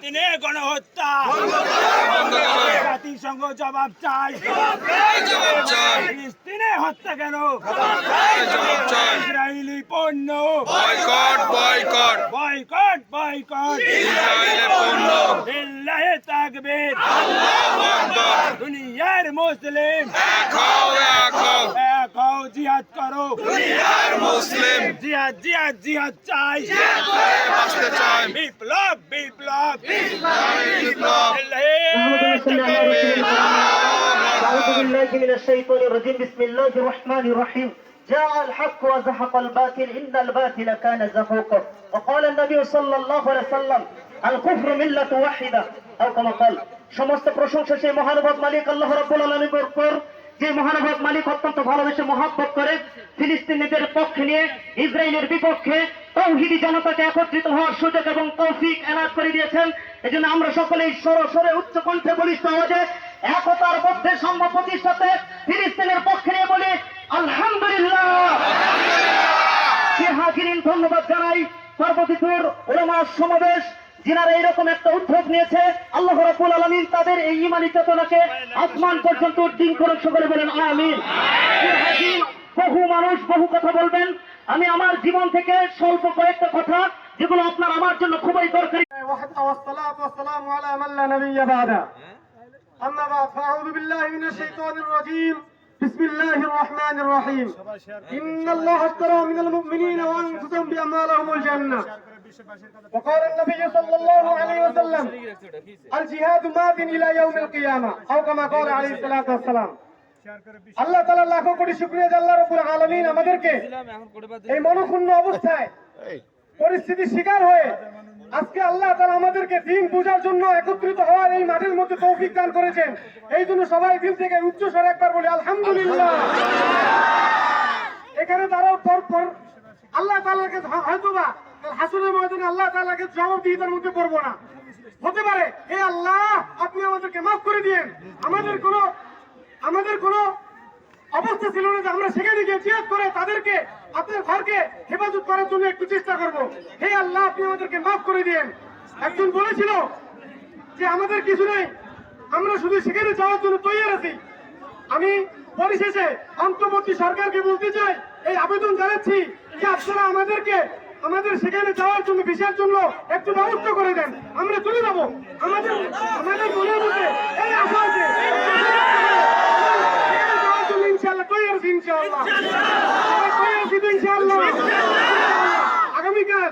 ফিলিস্তিনে গণহত্যা জাতিসংঘ জবাব চাই ফিলিস্তিনে হত্যা কেন ইসরায়েলি পণ্য বয়কট বয়কট বয়কট বয়কট ইসরায়েলের পণ্য লিল্লাহি তাকবীর আল্লাহু আকবার দুনিয়ার মুসলিম এক হও এক হও জিহাদ করো দুনিয়ার মুসলিম জিহাদ জিহাদ জিহাদ চাই জিহাদ করে বাঁচতে চায় বিপ্লব বিপ্লব বিপ্লব أعوذ بالله من الشيطان الرجيم بسم الله الرحمن الرحيم جاء الحق وزهق الباطل إن الباطل كان زهوقا وقال النبي صلى الله عليه وسلم الكفر ملة واحدة أو كما قال সমস্ত প্রশংসা সেই মহানুভব মালিক আল্লাহ রাব্বুল আলামিনের উপর যে মহানুভব মালিক অত্যন্ত ভালোবেসে মহব্বত করে ফিলিস্তিনিদের পক্ষে নিয়ে ইসরায়েলের বিপক্ষে তৌহিদি জনতাকে একত্রিত হওয়ার সুযোগ এবং তৌফিক এনায়েত করে দিয়েছেন। এজন্য আমরা সকলেই স্বরে উচ্চ কণ্ঠে বলিষ্ঠ আওয়াজে একতার মধ্যে সম্ভব প্রতিষ্ঠাতে ফিলিস্তিনের পক্ষে নিয়ে বলি আলহামদুলিল্লাহ। হাজিরিন ধন্যবাদ জানাই সর্বতিপুর উলামা সমাবেশ যিনারা এইরকম একটা উদ্যোগ নিয়েছে। আল্লাহ রাব্বুল আলামিন তাদের এই ঈমানি চেতনাকে আসমান পর্যন্ত উদ্দীন করুন, সকলে বলেন আমিন। বহু মানুষ বহু কথা বলবেন, আমি আমার জীবন থেকে স্বল্প কয়েকটা কথা যেগুলো আপনার আমার জন্য খুবই দরকারি। أما بعد فأعوذ بالله من الشيطان الرجيم بسم الله الرحمن الرحيم إن الله اشترى من المؤمنين وأنفسهم بأموالهم الجنة وقال النبي صلى الله عليه وسلم الجهاد ماض إلى يوم القيامة أو كما قال عليه الصلاة والسلام আল্লাহ তাআলা লাখো কোটি শুকরিয়া যে আল্লাহ রাব্বুল আলামিন আমাদেরকে এই মনক্ষুণ্ণ অবস্থায় পরিস্থিতির শিকার হয়ে আজকে আল্লাহ তাআলা আমাদেরকে দ্বীন বোঝার জন্য একত্রিত হওয়ার এই মাঠের মধ্যে তৌফিক দান করেছেন। এই জন্য সবাই দিল থেকে উচ্চ স্বরে একবার বলি আলহামদুলিল্লাহ। এখানে দাঁড়াও পর আল্লাহ তাআলাকে হয়তোবা হাসরের ময়দানে আল্লাহ তাআলাকে জবাবদিহিতার মধ্যে পড়বো না, হতে পারে হে আল্লাহ আপনি আমাদেরকে মাফ করে দিয়েন, আমাদের কোনো অবস্থা ছিল না যে আমরা সেখানে গিয়ে জিহাদ করে তাদেরকে আপনার ঘরকে হেফাজত করার জন্য একটু চেষ্টা করব। হে আল্লাহ আপনি আমাদেরকে মাফ করে দিয়েন। একজন বলেছিল যে আমাদের কিছু নেই, আমরা শুধু সেখানে যাওয়ার জন্য তৈরি আছি। আমি পরিশেষে অন্তর্বর্তী সরকারকে বলতে চাই, এই আবেদন জানাচ্ছি যে আপনারা আমাদের সেখানে যাওয়ার জন্য ভিসার জন্য একটু ব্যবস্থা করে দেন, আমরা চলে যাবো। আমাদের মনের মধ্যে এই আশা আছে ইনশাআল্লাহ আগামীকাল